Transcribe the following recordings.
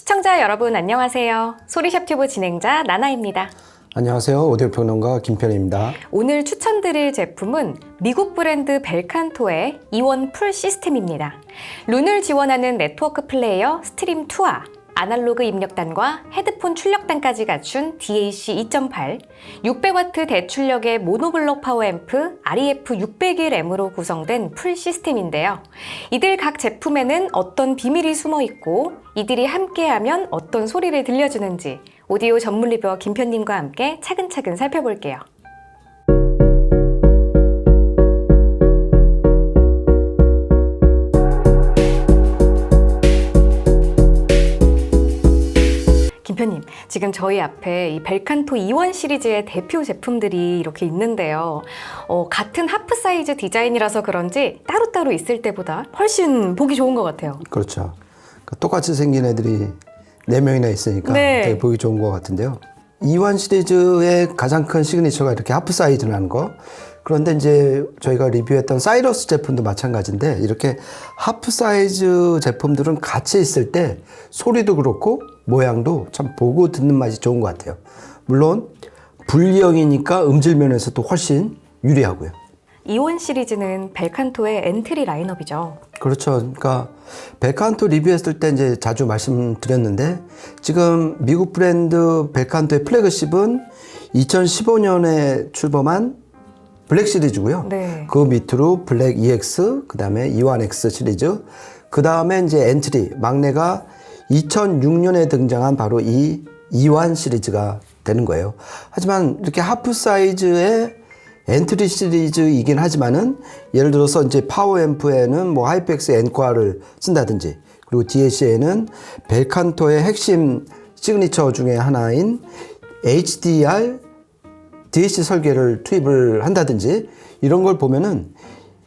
시청자 여러분 안녕하세요. 소리샵 튜브 진행자 나나입니다. 안녕하세요. 오디오 평론가 김편입니다. 오늘 추천드릴 제품은 미국 브랜드 벨칸토의 이원 풀 시스템입니다. 룬을 지원하는 네트워크 플레이어 스트림2와 아날로그 입력단과 헤드폰 출력단까지 갖춘 DAC 2.8, 600W 대출력의 모노블록 파워앰프 REF601M으로 구성된 풀 시스템인데요. 이들 각 제품에는 어떤 비밀이 숨어 있고 이들이 함께하면 어떤 소리를 들려주는지 오디오 전문 리뷰어 김편님과 함께 차근차근 살펴볼게요. 김편님, 지금 저희 앞에 이 벨칸토 이원 시리즈의 대표 제품들이 이렇게 있는데요. 같은 하프 사이즈 디자인이라서 그런지 따로따로 있을 때보다 훨씬 보기 좋은 것 같아요. 그렇죠. 그러니까 똑같이 생긴 애들이 4명이나 있으니까 네. 되게 보기 좋은 것 같은데요. 이원 시리즈의 가장 큰 시그니처가 이렇게 하프 사이즈라는 거. 그런데 이제 저희가 리뷰했던 사이러스 제품도 마찬가지인데 이렇게 하프 사이즈 제품들은 같이 있을 때 소리도 그렇고 모양도 참 보고 듣는 맛이 좋은 것 같아요. 물론 분리형이니까 음질 면에서도 훨씬 유리하고요. 이원 시리즈는 벨칸토의 엔트리 라인업이죠. 그렇죠. 그러니까 벨칸토 리뷰했을 때 이제 자주 말씀드렸는데 지금 미국 브랜드 벨칸토의 플래그십은 2015년에 출범한 블랙 시리즈고요. 네. 그 밑으로 블랙 EX, 그 다음에 E1 X 시리즈, 그 다음에 이제 엔트리 막내가 2006년에 등장한 바로 이 E1 시리즈가 되는 거예요. 하지만 이렇게 하프 사이즈의 엔트리 시리즈이긴 하지만은 예를 들어서 이제 파워앰프에는 뭐 하이펙스 엔코아를 쓴다든지 그리고 DAC에는 벨칸토의 핵심 시그니처 중에 하나인 HDR DAC 설계를 투입을 한다든지 이런 걸 보면은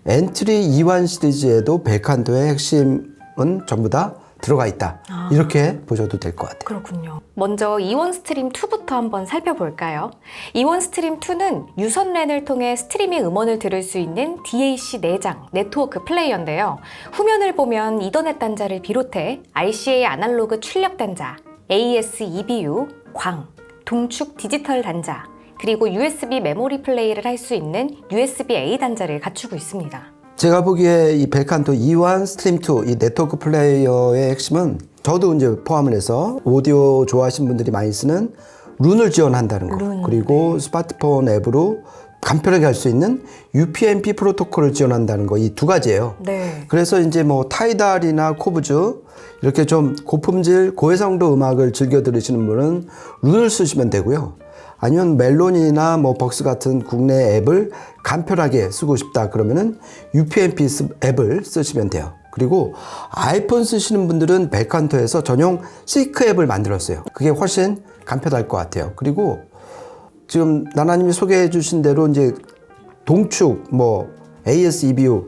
엔트리 E1 시리즈에도 벨칸토의 핵심은 전부 다 들어가 있다. 이렇게 보셔도 될 것 같아요. 그렇군요. 먼저 이원 스트림 2부터 한번 살펴볼까요? 이원 스트림 2는 유선 랜을 통해 스트리밍 음원을 들을 수 있는 DAC 내장 네트워크 플레이어인데요. 후면을 보면 이더넷 단자를 비롯해 RCA 아날로그 출력 단자, AES EBU, 광, 동축 디지털 단자, 그리고 USB 메모리 플레이를 할 수 있는 USB-A 단자를 갖추고 있습니다. 제가 보기에 이 벨칸토 E1 스트림 2 이 네트워크 플레이어의 핵심은 저도 이제 포함을 해서 오디오 좋아하시는 분들이 많이 쓰는 룬을 지원한다는 거. 그리고 스마트폰 앱으로 간편하게 할 수 있는 UPnP 프로토콜을 지원한다는 거. 이 두 가지예요. 네. 그래서 이제 뭐 타이달이나 코브즈 이렇게 좀 고품질 고해상도 음악을 즐겨 들으시는 분은 룬을 쓰시면 되고요. 아니면 멜론이나 뭐 벅스 같은 국내 앱을 간편하게 쓰고 싶다 그러면은 UPnP 앱을 쓰시면 돼요. 그리고 아이폰 쓰시는 분들은 벨칸토에서 전용 시크 앱을 만들었어요. 그게 훨씬 간편할 것 같아요. 그리고 지금 나나님이 소개해 주신 대로 이제 동축, 뭐 AES EBU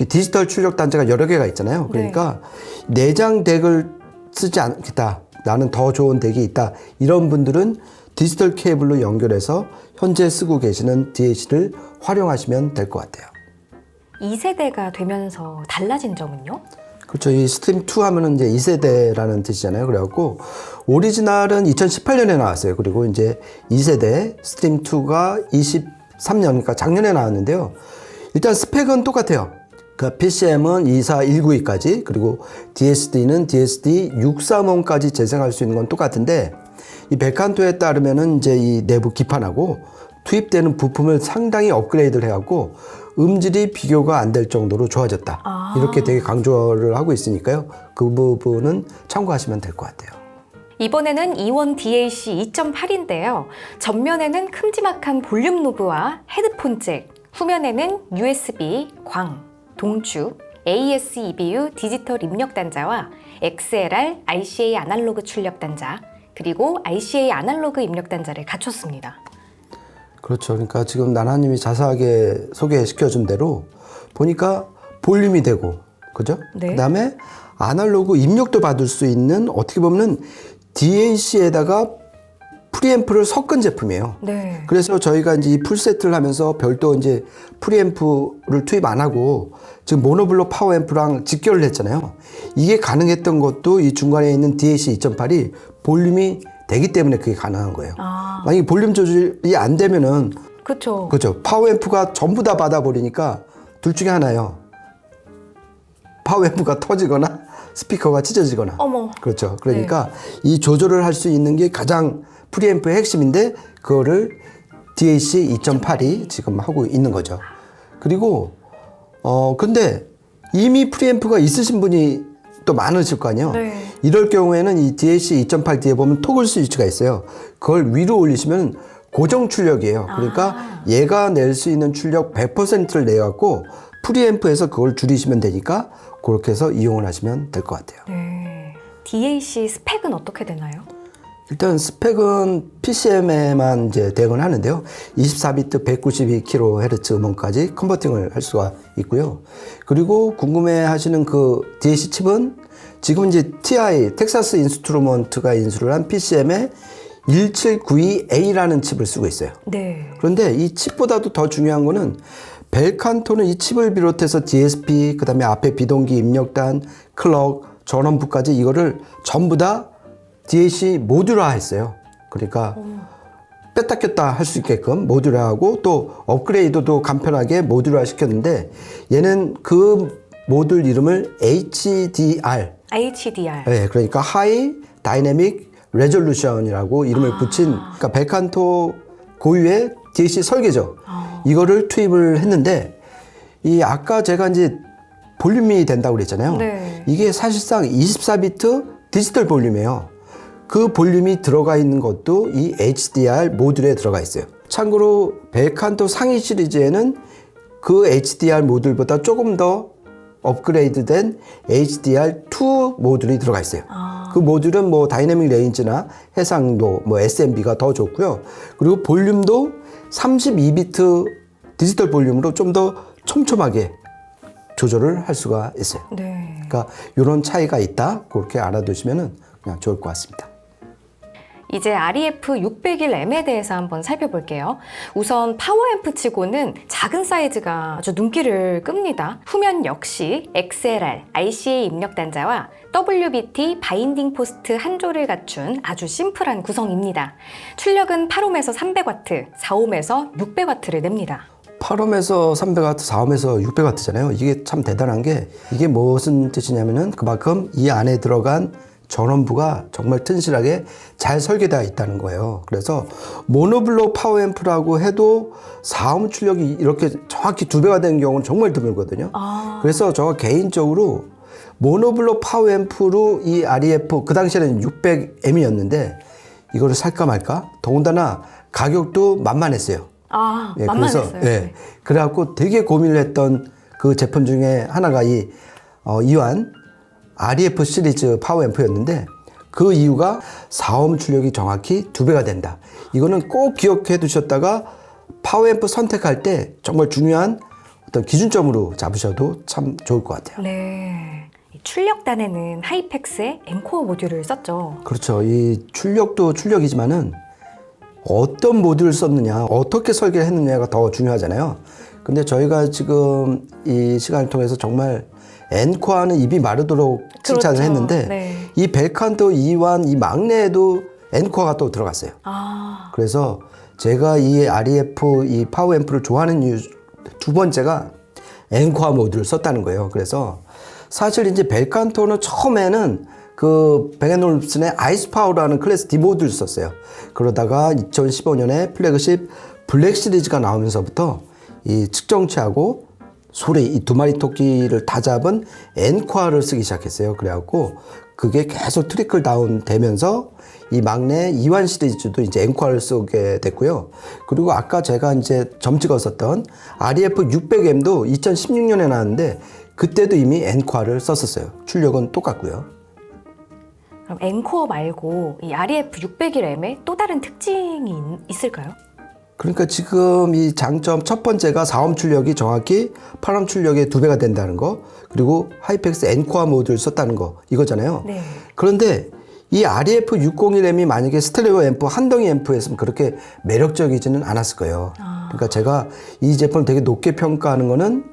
디지털 출력 단자가 여러 개가 있잖아요. 그러니까 내장 덱을 쓰지 않겠다. 나는 더 좋은 덱이 있다. 이런 분들은 디지털 케이블로 연결해서 현재 쓰고 계시는 DAC를 활용하시면 될 것 같아요. 2세대가 되면서 달라진 점은요? 그렇죠. 이 스트림 2 하면은 이제 2세대라는 뜻이잖아요. 그래갖고 오리지널은 2018년에 나왔어요. 그리고 이제 2세대 스트림 2가 23년, 그러니까 작년에 나왔는데요. 일단 스펙은 똑같아요. 그 PCM은 24192까지, 그리고 DSD는 DSD 630까지 재생할 수 있는 건 똑같은데, 이 벨칸토에 따르면은 이제 이 내부 기판하고 투입되는 부품을 상당히 업그레이드를 해갖고 음질이 비교가 안 될 정도로 좋아졌다. 이렇게 되게 강조를 하고 있으니까요. 그 부분은 참고하시면 될 것 같아요. 이번에는 이원 DAC 2.8인데요. 전면에는 큼지막한 볼륨 노브와 헤드폰 잭, 후면에는 USB, 광, 동축, AES EBU 디지털 입력 단자와 XLR RCA 아날로그 출력 단자, 그리고 RCA 아날로그 입력 단자를 갖췄습니다. 그렇죠. 그러니까 지금 나나님이 자세하게 소개시켜준 대로 보니까 볼륨이 되고, 그죠? 네. 그 다음에 아날로그 입력도 받을 수 있는 어떻게 보면 DAC에다가 프리앰프를 섞은 제품이에요. 네. 그래서 저희가 이제 이 풀세트를 하면서 별도 이제 프리앰프를 투입 안 하고 지금 모노블록 파워앰프랑 직결을 했잖아요. 이게 가능했던 것도 이 중간에 있는 DAC 2.8이 볼륨이 되기 때문에 그게 가능한 거예요. 만약에 볼륨 조절이 안 되면은 그렇죠. 그렇죠. 파워앰프가 전부 다 받아버리니까 둘 중에 하나예요. 파워앰프가 터지거나 스피커가 찢어지거나. 어머. 그렇죠. 그러니까 이 조절을 할 수 있는 게 가장 프리앰프의 핵심인데 그거를 DAC 2.8이 지금 하고 있는 거죠. 그리고 근데 이미 프리앰프가 있으신 분이 또 많으실 거 아니에요. 네. 이럴 경우에는 이 DAC 2.8 뒤에 보면 토글 스위치가 있어요. 그걸 위로 올리시면 고정 출력이에요. 그러니까 얘가 낼 수 있는 출력 100%를 내갖고 프리앰프에서 그걸 줄이시면 되니까 그렇게 해서 이용을 하시면 될 것 같아요. 네. DAC 스펙은 어떻게 되나요? 일단 스펙은 PCM에만 이제 대응을 하는데요. 24비트 192kHz 음원까지 컨버팅을 할 수가 있고요. 그리고 궁금해 하시는 그 DAC 칩은 지금 이제 TI, 텍사스 인스트루먼트가 인수를 한 PCM에 1792A라는 칩을 쓰고 있어요. 네. 그런데 이 칩보다도 더 중요한 거는 벨칸토는 이 칩을 비롯해서 DSP, 그 다음에 앞에 비동기 입력단, 클럭, 전원부까지 이거를 전부 다 DAC 모듈화 했어요. 그러니까 뺐다 꼈다 할 수 있게끔 모듈화하고 또 업그레이드도 간편하게 모듈화 시켰는데 얘는 그 모듈 이름을 HDR. 네, 그러니까 하이 다이내믹 레졸루션이라고 이름을 붙인 그러니까 벨칸토 고유의 DAC 설계죠. 이거를 투입을 했는데 이 아까 제가 이제 볼륨이 된다고 그랬잖아요. 네. 이게 사실상 24비트 디지털 볼륨이에요. 그 볼륨이 들어가 있는 것도 이 HDR 모듈에 들어가 있어요. 참고로 벨칸토 상위 시리즈에는 그 HDR 모듈보다 조금 더 업그레이드된 HDR2 모듈이 들어가 있어요. 그 모듈은 뭐 다이내믹 레인지나 해상도, 뭐 SMB가 더 좋고요. 그리고 볼륨도 32비트 디지털 볼륨으로 좀 더 촘촘하게 조절을 할 수가 있어요. 네. 그러니까 이런 차이가 있다. 그렇게 알아두시면 그냥 좋을 것 같습니다. 이제 REF601M에 대해서 한번 살펴볼게요. 우선 파워앰프 치고는 작은 사이즈가 아주 눈길을 끕니다. 후면 역시 XLR, RCA 입력 단자와 WBT 바인딩 포스트 한 조를 갖춘 아주 심플한 구성입니다. 출력은 8옴에서 300W, 4옴에서 600W를 냅니다. 8옴에서 300W, 4옴에서 600W잖아요. 이게 참 대단한 게 이게 무슨 뜻이냐면은 그만큼 이 안에 들어간 전원부가 정말 튼실하게 잘 설계되어 있다는 거예요. 그래서 모노블록 파워앰프라고 해도 4옴 출력이 이렇게 정확히 2배가 되는 경우는 정말 드물거든요. 그래서 저 개인적으로 모노블록 파워앰프로 이 REF 그 당시에는 600M이었는데 이거를 살까 말까? 더군다나 가격도 만만했어요. 예, 만만했어요. 그래서, 예, 그래갖고 되게 고민을 했던 그 제품 중에 하나가 이 이완 REF 시리즈 파워앰프였는데 그 이유가 4옴 출력이 정확히 2배가 된다. 이거는 꼭 기억해 두셨다가 파워앰프 선택할 때 정말 중요한 어떤 기준점으로 잡으셔도 참 좋을 것 같아요. 네. 출력단에는 하이펙스의 엔코어 모듈을 썼죠. 그렇죠. 이 출력도 출력이지만은 어떤 모듈을 썼느냐, 어떻게 설계를 했느냐가 더 중요하잖아요. 근데 저희가 지금 이 시간을 통해서 정말 엔코어는 입이 마르도록 칭찬을 그렇죠. 했는데 네. 이 벨칸토 이완 이 막내에도 엔코어가 또 들어갔어요. 그래서 제가 이 REF 이 파워앰프를 좋아하는 이유 두 번째가 엔코어 모듈을 썼다는 거예요. 그래서 사실 이제 벨칸토는 처음에는 그 뱅앤올ufsen의 아이스파워라는 클래스 D 모듈을 썼어요. 그러다가 2015년에 플래그십 블랙 시리즈가 나오면서부터 이 측정치하고 소리 이 두 마리 토끼를 다 잡은 엔코어를 쓰기 시작했어요. 그래갖고 그게 계속 트리클 다운 되면서 이 막내 이완 시리즈도 이제 엔코어를 쓰게 됐고요. 그리고 아까 제가 이제 점 찍었었던 REF 600M도 2016년에 나왔는데 그때도 이미 엔코어를 썼었어요. 출력은 똑같고요. 그럼 엔코어 말고 이 REF601M에 또 다른 특징이 있을까요? 그러니까 지금 이 장점 첫 번째가 4옴 출력이 정확히 8옴 출력의 2배가 된다는 거, 그리고 하이펙스 엔코어 모듈을 썼다는 거 이거잖아요. 네. 그런데 이 REF601M이 만약에 스테레오 앰프, 한덩이 앰프였으면 그렇게 매력적이지는 않았을 거예요. 그러니까 제가 이 제품을 되게 높게 평가하는 거는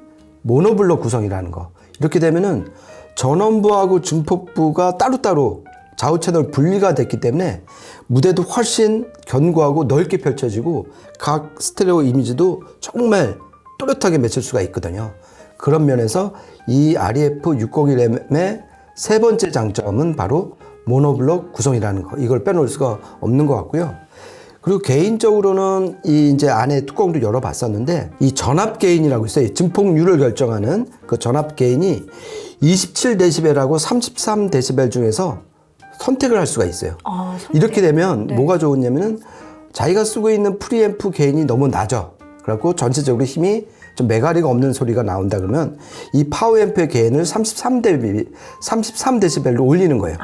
모노블록 구성이라는 거. 이렇게 되면은 전원부하고 증폭부가 따로따로 좌우 채널 분리가 됐기 때문에 무대도 훨씬 견고하고 넓게 펼쳐지고 각 스테레오 이미지도 정말 또렷하게 맺힐 수가 있거든요. 그런 면에서 이 REF601M의 세 번째 장점은 바로 모노블록 구성이라는 거. 이걸 빼놓을 수가 없는 것 같고요. 그리고 개인적으로는 이 이제 안에 뚜껑도 열어봤었는데 이 전압 게인이라고 있어요. 증폭률을 결정하는 그 전압 게인이 27dB하고 33dB 중에서 선택을 할 수가 있어요. 이렇게 되면 뭐가 좋으냐면은 자기가 쓰고 있는 프리앰프 게인이 너무 낮아. 그래갖고 전체적으로 힘이 좀 메가리가 없는 소리가 나온다 그러면 이 파워앰프의 게인을 33dB로 올리는 거예요.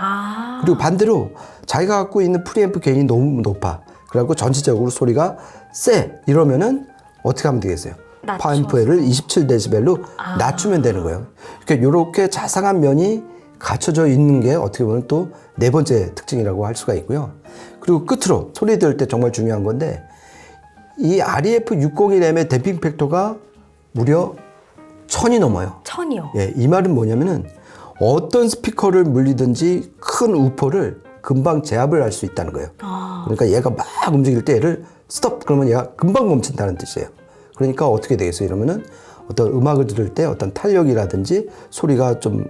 그리고 반대로 자기가 갖고 있는 프리앰프 게인이 너무 높아. 그래갖고 전체적으로 소리가 세. 이러면은 어떻게 하면 되겠어요? 파워앰프를 27dB로 낮추면 되는 거예요. 그러니까 이렇게 자상한 면이 갖춰져 있는 게 어떻게 보면 또 네 번째 특징이라고 할 수가 있고요. 그리고 끝으로 소리 들을 때 정말 중요한 건데 이 REF601M의 댐핑 팩터가 무려 1000이 넘어요. 1000이요? 예, 이 말은 뭐냐면은 어떤 스피커를 물리든지 큰 우퍼를 금방 제압을 할 수 있다는 거예요. 그러니까 얘가 막 움직일 때 얘를 스톱 그러면 얘가 금방 멈춘다는 뜻이에요. 그러니까 어떻게 되겠어요? 이러면은 어떤 음악을 들을 때 어떤 탄력이라든지 소리가 좀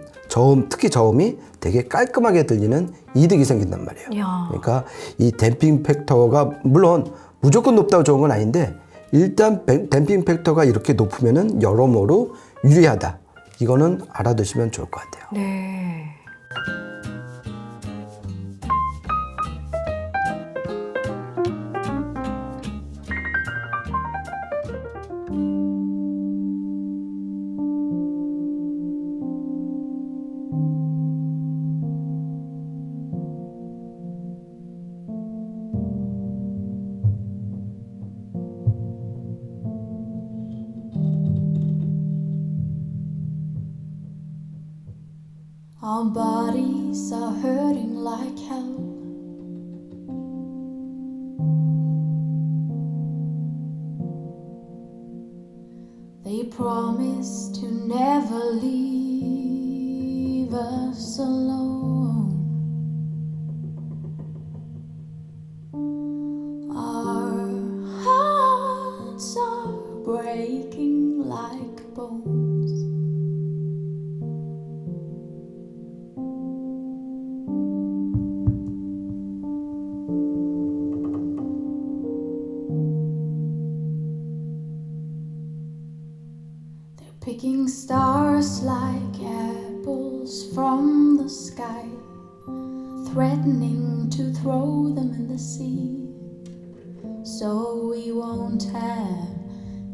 특히 저음이 되게 깔끔하게 들리는 이득이 생긴단 말이에요. 그러니까 이 댐핑 팩터가 물론 무조건 높다고 좋은 건 아닌데 일단 댐핑 팩터가 이렇게 높으면은 여러모로 유리하다. 이거는 알아두시면 좋을 것 같아요. 네. Our bodies are hurting like hell. They promise to never leave us alone. Our hearts are breaking like bones. Picking stars like apples from the sky, threatening to throw them in the sea, so we won't have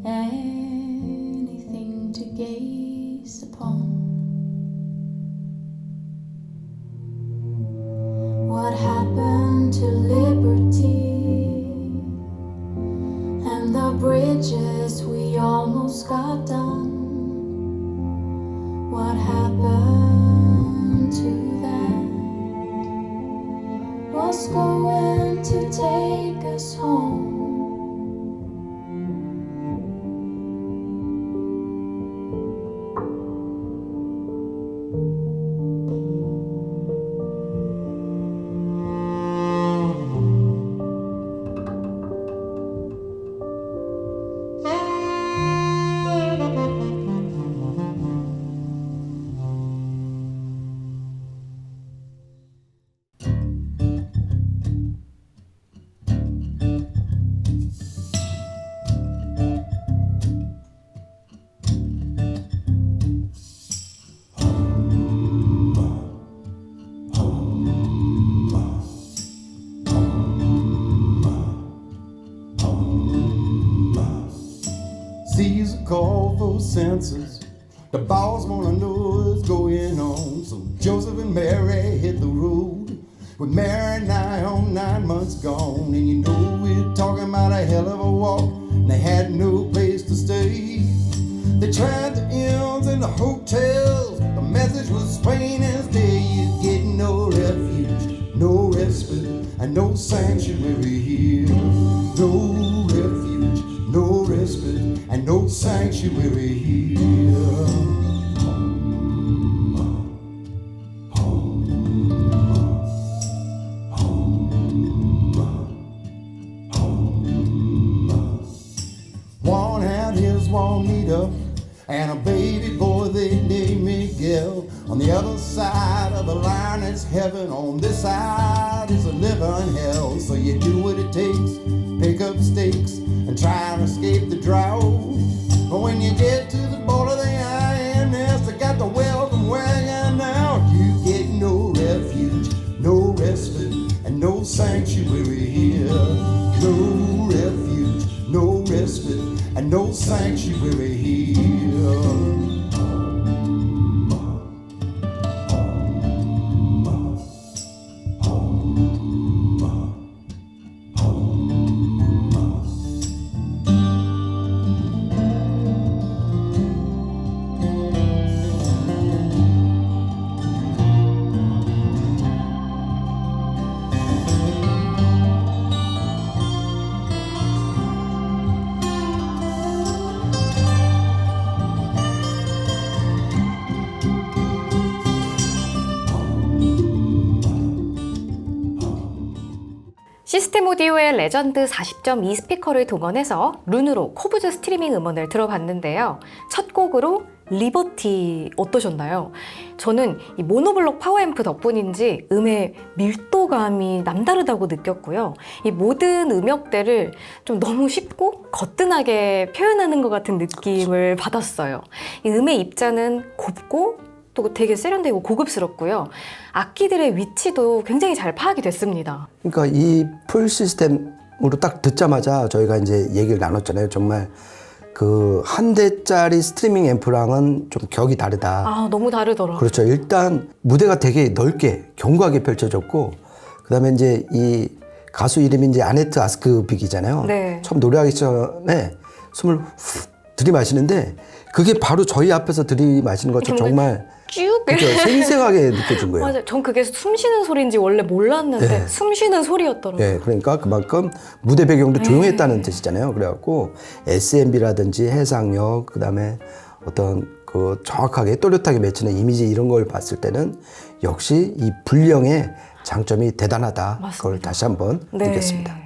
anything to gaze upon. What happened to liberty and the bridges we almost got done? What happened to that? Was going to take us home? C's a call for census. The boss wanna know what's going on. So Joseph and Mary hit the road. With Mary nigh on 9 months gone. And you know we're talking about a hell of a walk. And they had no place to stay. They tried the inns and the hotels. The message was plain as day. You get no refuge, no and no sanctuary here. No refuge, no respite, and no sanctuary here. One had his Juanita and a baby boy they named Miguel. On the other side of the line is heaven, on this side is a living hell. So you do what it takes, pick up stakes and try and escape the drought. But when you get to the border of the INS, they got the welcome wagon out. You get no refuge, no respite, and no sanctuary here. No refuge, no respite, and no sanctuary here. 시스템 오디오의 레전드 40.2 스피커를 동원해서 룬으로 코브즈 스트리밍 음원을 들어봤는데요. 첫 곡으로 리버티 어떠셨나요? 저는 이 모노블록 파워앰프 덕분인지 음의 밀도감이 남다르다고 느꼈고요. 이 모든 음역대를 좀 너무 쉽고 거뜬하게 표현하는 것 같은 느낌을 받았어요. 이 음의 입자는 곱고 또 되게 세련되고 고급스럽고요. 악기들의 위치도 굉장히 잘 파악이 됐습니다. 그러니까 이 풀 시스템으로 딱 듣자마자 저희가 이제 얘기를 나눴잖아요. 정말 그 한 대짜리 스트리밍 앰프랑은 좀 격이 다르다. 아, 너무 다르더라고요. 그렇죠. 일단 무대가 되게 넓게 견고하게 펼쳐졌고, 그다음에 이제 이 가수 이름이 이제 아네트 아스크빅이잖아요. 네. 처음 노래하기 전에 숨을 훅 들이마시는데 그게 바로 저희 앞에서 들이마시는 것처럼 정말 쭉 그렇죠. 생생하게 느껴진 거예요. 맞아요. 전 그게 숨 쉬는 소리인지 원래 몰랐는데 네. 숨 쉬는 소리였더라고요. 네, 그러니까 그만큼 무대 배경도 조용했다는 뜻이잖아요. 그래갖고 SMB라든지 해상력, 그다음에 어떤 그 정확하게 또렷하게 맺히는 이미지 이런 걸 봤을 때는 역시 이 불령의 장점이 대단하다. 맞습니다. 그걸 다시 한번 네. 느꼈습니다.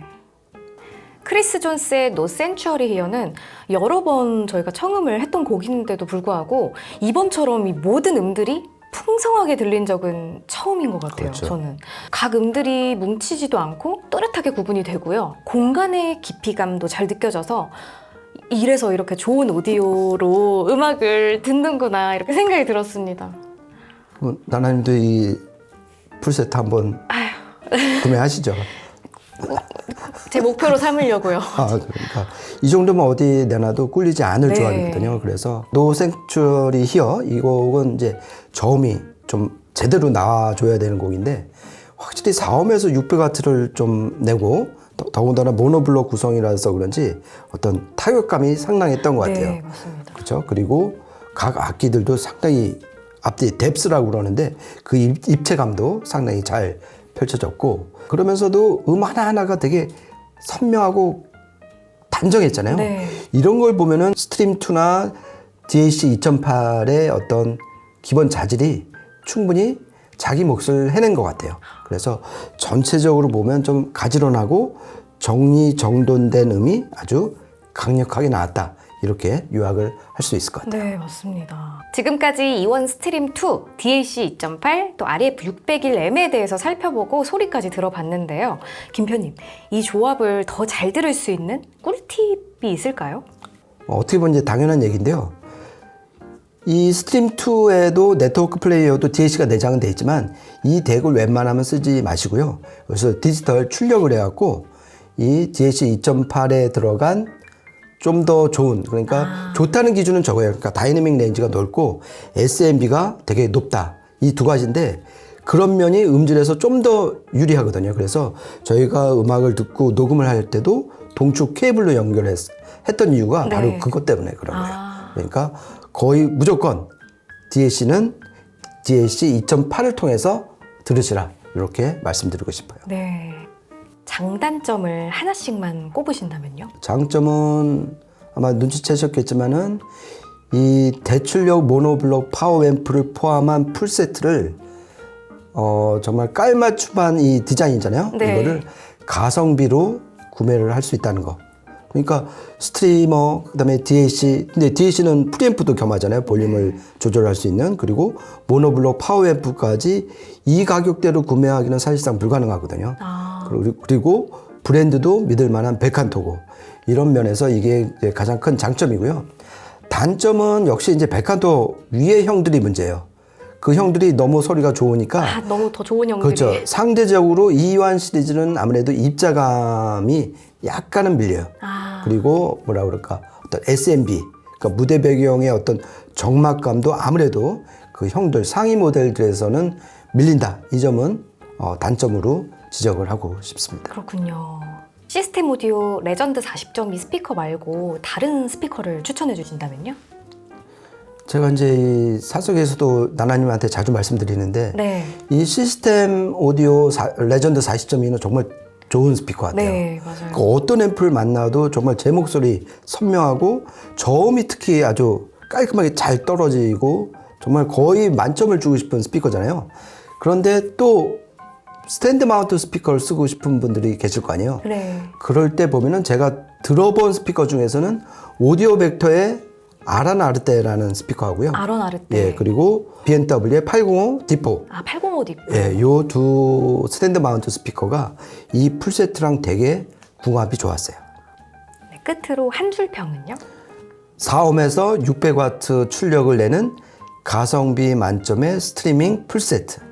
크리스 존스의 No Sanctuary Here는 여러 번 저희가 청음을 했던 곡인데도 불구하고 이번처럼 이 모든 음들이 풍성하게 들린 적은 처음인 것 같아요. 그렇죠. 저는 각 음들이 뭉치지도 않고 또렷하게 구분이 되고요. 공간의 깊이감도 잘 느껴져서 이래서 이렇게 좋은 오디오로 음악을 듣는구나 이렇게 생각이 들었습니다. 그럼 나나님도 이 풀세트 한번 구매하시죠. 제 목표로 삼으려고요. 아, 그러니까 이 정도면 어디 내놔도 꿀리지 않을 네. 조합이거든요. 그래서 No Sanctuary Here 이 곡은 이제 저음이 좀 제대로 나와줘야 되는 곡인데 확실히 4음에서 600W를 좀 내고 더군다나 모노블록 구성이라서 그런지 어떤 타격감이 상당했던 것 같아요. 네, 맞습니다. 그렇죠. 그리고 각 악기들도 상당히 앞뒤 뎁스라고 그러는데 그 입체감도 상당히 잘 펼쳐졌고 그러면서도 음 하나하나가 되게 선명하고 단정했잖아요. 네. 이런 걸 보면은 스트림2나 DAC 2.8의 어떤 기본 자질이 충분히 자기 몫을 해낸 것 같아요. 그래서 전체적으로 보면 좀 가지런하고 정리정돈된 음이 아주 강력하게 나왔다. 이렇게 요약을 할 수 있을 것 같아요. 네, 맞습니다. 지금까지 이원 스트림2, DAC 2.8, 또 RF601M에 대해서 살펴보고 소리까지 들어봤는데요. 김표님, 이 조합을 더 잘 들을 수 있는 꿀팁이 있을까요? 어떻게 보면 이제 당연한 얘기인데요. 이 스트림2에도 네트워크 플레이어도 DAC가 내장은 돼 있지만 이 덱을 웬만하면 쓰지 마시고요. 그래서 디지털 출력을 해갖고 이 DAC 2.8에 들어간 좀 더 좋은, 그러니까 좋다는 기준은 저거예요. 그러니까 다이내믹 레인지가 넓고 SMB가 되게 높다. 이 두 가지인데 그런 면이 음질에서 좀 더 유리하거든요. 그래서 저희가 음악을 듣고 녹음을 할 때도 동축 케이블로 연결했던 이유가 네. 바로 그것 때문에 그런 거예요. 그러니까 거의 무조건 DAC는 DAC 2.8을 통해서 들으시라. 이렇게 말씀드리고 싶어요. 네. 장단점을 하나씩만 꼽으신다면요? 장점은 아마 눈치채셨겠지만은 이 대출력 모노블록 파워 앰프를 포함한 풀세트를 정말 깔맞춤한 이 디자인이잖아요. 네. 이거를 가성비로 구매를 할 수 있다는 거. 그러니까 스트리머, 그다음에 DAC, 근데 DAC는 프리앰프도 겸하잖아요. 볼륨을 조절할 수 있는. 그리고 모노블록 파워 앰프까지 이 가격대로 구매하기는 사실상 불가능하거든요. 그리고 브랜드도 믿을 만한 벨칸토고, 이런 면에서 이게 이제 가장 큰 장점이고요. 단점은 역시 이제 벨칸토 위의 형들이 문제예요. 그 형들이 너무 소리가 좋으니까. 너무 더 좋은 형들이. 그렇죠. 상대적으로 E1 시리즈는 아무래도 입자감이 약간은 밀려요. 그리고 뭐라 그럴까, 어떤 SMB, 그러니까 무대 배경의 어떤 적막감도 아무래도 그 형들 상위 모델들에서는 밀린다. 이 점은 단점으로 지적을 하고 싶습니다. 그렇군요. 시스템 오디오 레전드 40.2 스피커 말고 다른 스피커를 추천해 주신다면요? 제가 이제 이 사석에서도 나나님한테 자주 말씀드리는데, 네. 이 시스템 오디오 레전드 40.2는 정말 좋은 스피커 같아요. 네, 맞아요. 그 어떤 앰프를 만나도 정말 제 목소리 선명하고 저음이 특히 아주 깔끔하게 잘 떨어지고 정말 거의 만점을 주고 싶은 스피커잖아요. 그런데 또 스탠드 마운트 스피커를 쓰고 싶은 분들이 계실 거 아니에요. 네. 그럴 때 보면은 제가 들어본 스피커 중에서는 오디오 벡터의 아란 아르테라는 스피커하고요. 아론 아르테. 예, 그리고 BMW의 805 디포. 805 디포. 예, 요 두 스탠드 마운트 스피커가 이 풀세트랑 되게 궁합이 좋았어요. 네, 끝으로 한 줄 평은요? 4옴에서 600와트 출력을 내는 가성비 만점의 스트리밍 풀세트.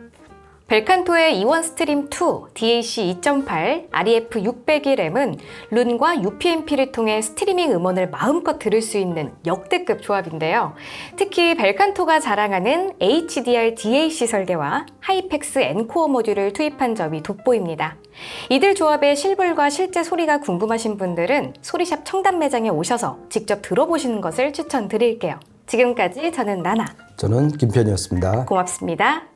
벨칸토의 E1 스트림 2, DAC 2.8, REF 601M은 룬과 UPnP를 통해 스트리밍 음원을 마음껏 들을 수 있는 역대급 조합인데요. 특히 벨칸토가 자랑하는 HDR DAC 설계와 하이펙스 엔코어 모듈을 투입한 점이 돋보입니다. 이들 조합의 실물과 실제 소리가 궁금하신 분들은 소리샵 청담 매장에 오셔서 직접 들어보시는 것을 추천드릴게요. 지금까지 저는 나나. 저는 김편이었습니다. 고맙습니다.